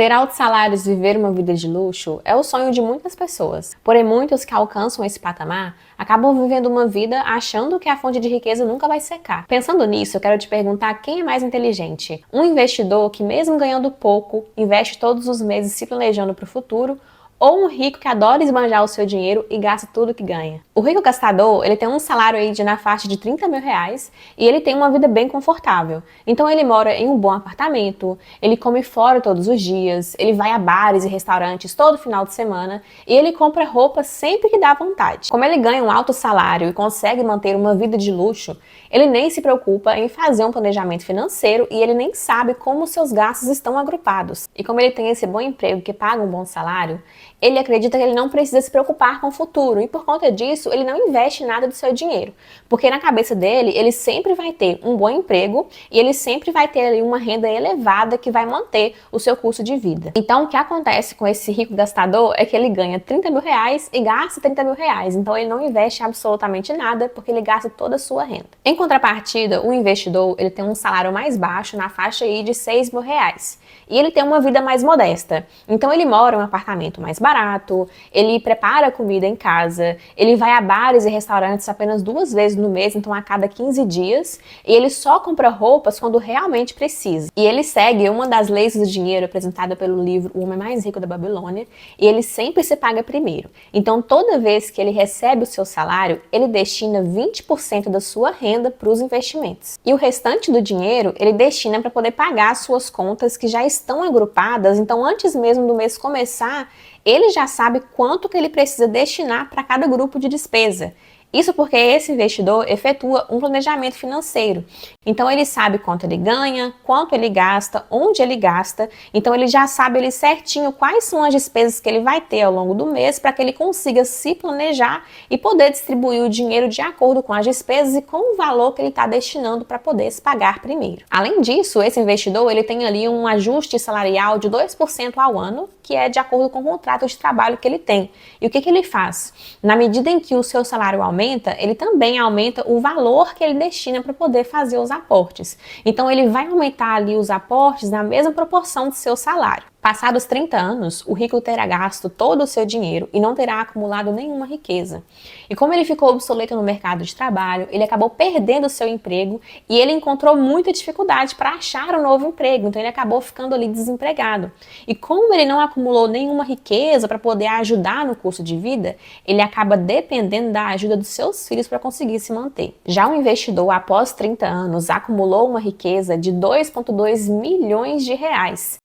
Ter altos salários e viver uma vida de luxo é o sonho de muitas pessoas. Porém, muitos que alcançam esse patamar acabam vivendo uma vida achando que a fonte de riqueza nunca vai secar. Pensando nisso, eu quero te perguntar quem é mais inteligente? Um investidor que, mesmo ganhando pouco, investe todos os meses se planejando para o futuro, ou um rico que adora esbanjar o seu dinheiro e gasta tudo que ganha? O rico gastador, ele tem um salário aí na faixa de 30 mil reais e ele tem uma vida bem confortável. Então ele mora em um bom apartamento, ele come fora todos os dias, ele vai a bares e restaurantes todo final de semana e ele compra roupa sempre que dá vontade. Como ele ganha um alto salário e consegue manter uma vida de luxo, ele nem se preocupa em fazer um planejamento financeiro e ele nem sabe como seus gastos estão agrupados. E como ele tem esse bom emprego que paga um bom salário, ele acredita que ele não precisa se preocupar com o futuro e por conta disso ele não investe nada do seu dinheiro, porque na cabeça dele ele sempre vai ter um bom emprego e ele sempre vai ter ali uma renda elevada que vai manter o seu custo de vida. Então o que acontece com esse rico gastador é que ele ganha 30 mil reais e gasta 30 mil reais, então ele não investe absolutamente nada porque ele gasta toda a sua renda. Em contrapartida, o investidor ele tem um salário mais baixo na faixa aí de 6 mil reais e ele tem uma vida mais modesta, então ele mora em um apartamento mais barato, ele prepara comida em casa, ele vai a bares e restaurantes apenas 2 vezes no mês, então a cada 15 dias, e ele só compra roupas quando realmente precisa. E ele segue uma das leis do dinheiro apresentada pelo livro O Homem Mais Rico da Babilônia, e ele sempre se paga primeiro. Então toda vez que ele recebe o seu salário, ele destina 20% da sua renda para os investimentos. E o restante do dinheiro, ele destina para poder pagar as suas contas que já estão agrupadas, então antes mesmo do mês começar, ele já sabe quanto que ele precisa destinar para cada grupo de despesa. Isso porque esse investidor efetua um planejamento financeiro. Então ele sabe quanto ele ganha, quanto ele gasta, onde ele gasta. Então ele já sabe ali certinho quais são as despesas que ele vai ter ao longo do mês para que ele consiga se planejar e poder distribuir o dinheiro de acordo com as despesas e com o valor que ele está destinando para poder se pagar primeiro. Além disso, esse investidor ele tem ali um ajuste salarial de 2% ao ano, que é de acordo com o contrato de trabalho que ele tem. E o que ele faz? Na medida em que o seu salário aumenta, ele também aumenta o valor que ele destina para poder fazer os aportes. Então ele vai aumentar ali os aportes na mesma proporção do seu salário. Passados 30 anos, o rico terá gasto todo o seu dinheiro e não terá acumulado nenhuma riqueza. E como ele ficou obsoleto no mercado de trabalho, ele acabou perdendo o seu emprego e ele encontrou muita dificuldade para achar um novo emprego, então ele acabou ficando ali desempregado. E como ele não acumulou nenhuma riqueza para poder ajudar no custo de vida, ele acaba dependendo da ajuda dos seus filhos para conseguir se manter. Já o investidor, após 30 anos, acumulou uma riqueza de 2,2 milhões de reais.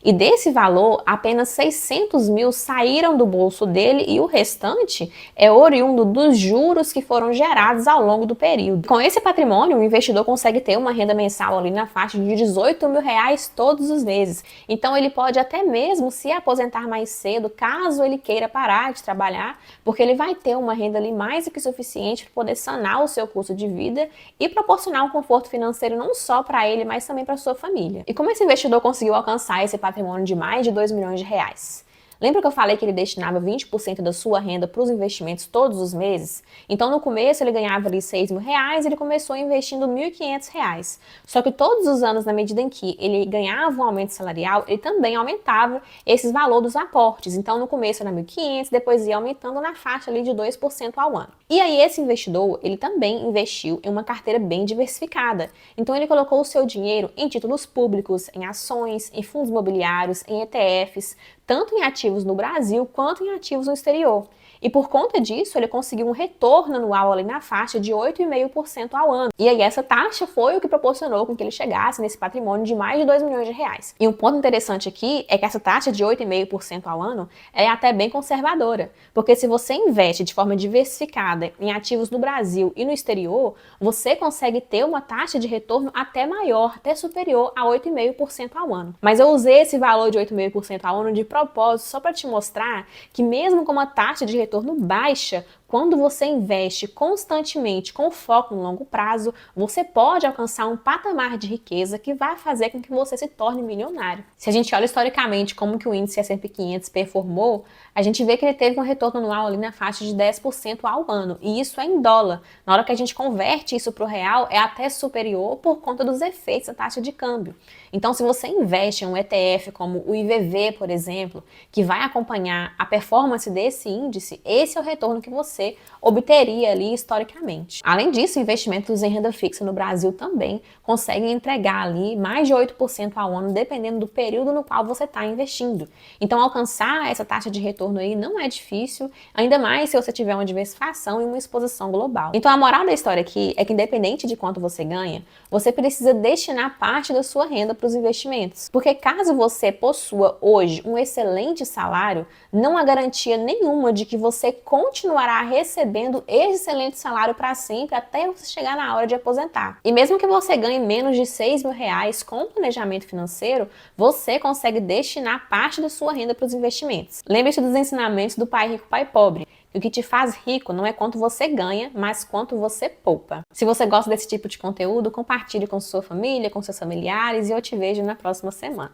E desse valor, apenas 600 mil saíram do bolso dele e o restante é oriundo dos juros que foram gerados ao longo do período. Com esse patrimônio, o investidor consegue ter uma renda mensal ali na faixa de 18 mil reais todos os meses. Então ele pode até mesmo se aposentar mais cedo, caso ele queira parar de trabalhar, porque ele vai ter uma renda ali mais do que suficiente para poder sanar o seu custo de vida e proporcionar um conforto financeiro não só para ele, mas também para sua família. E como esse investidor conseguiu alcançar esse patrimônio de mais de 2 milhões de reais? Lembra que eu falei que ele destinava 20% da sua renda para os investimentos todos os meses? Então no começo ele ganhava ali 6 mil reais e ele começou investindo 1.500 reais. Só que todos os anos, na medida em que ele ganhava um aumento salarial, ele também aumentava esses valores dos aportes. Então no começo era 1.500, depois ia aumentando na faixa ali de 2% ao ano. E aí esse investidor, ele também investiu em uma carteira bem diversificada. Então ele colocou o seu dinheiro em títulos públicos, em ações, em fundos imobiliários, em ETFs, tanto em ativos no Brasil quanto em ativos no exterior. E por conta disso, ele conseguiu um retorno anual ali na faixa de 8,5% ao ano. E aí essa taxa foi o que proporcionou com que ele chegasse nesse patrimônio de mais de 2 milhões de reais. E um ponto interessante aqui é que essa taxa de 8,5% ao ano é até bem conservadora. Porque se você investe de forma diversificada em ativos no Brasil e no exterior, você consegue ter uma taxa de retorno até maior, até superior a 8,5% ao ano. Mas eu usei esse valor de 8,5% ao ano de propósito só para te mostrar que mesmo com uma taxa de retorno baixa, Quando você investe constantemente com foco no longo prazo, você pode alcançar um patamar de riqueza que vai fazer com que você se torne milionário. Se a gente olha historicamente como que o índice S&P 500 performou, a gente vê que ele teve um retorno anual ali na faixa de 10% ao ano, e isso é em dólar. Na hora que a gente converte isso para o real, é até superior por conta dos efeitos da taxa de câmbio. Então, se você investe em um ETF como o IVV, por exemplo, que vai acompanhar a performance desse índice, esse é o retorno que você obteria ali historicamente. Além disso, investimentos em renda fixa no Brasil também conseguem entregar ali mais de 8% ao ano, dependendo do período no qual você está investindo. Então, alcançar essa taxa de retorno aí não é difícil, ainda mais se você tiver uma diversificação e uma exposição global. Então, a moral da história aqui é que, independente de quanto você ganha, você precisa destinar parte da sua renda para os investimentos. Porque caso você possua hoje um excelente salário, não há garantia nenhuma de que você continuará recebendo esse excelente salário para sempre até você chegar na hora de aposentar. E mesmo que você ganhe menos de R$ 6.000 com planejamento financeiro, você consegue destinar parte da sua renda para os investimentos. Lembre-se dos ensinamentos do Pai Rico, Pai Pobre. O que te faz rico não é quanto você ganha, mas quanto você poupa. Se você gosta desse tipo de conteúdo, compartilhe com sua família, com seus familiares e eu te vejo na próxima semana.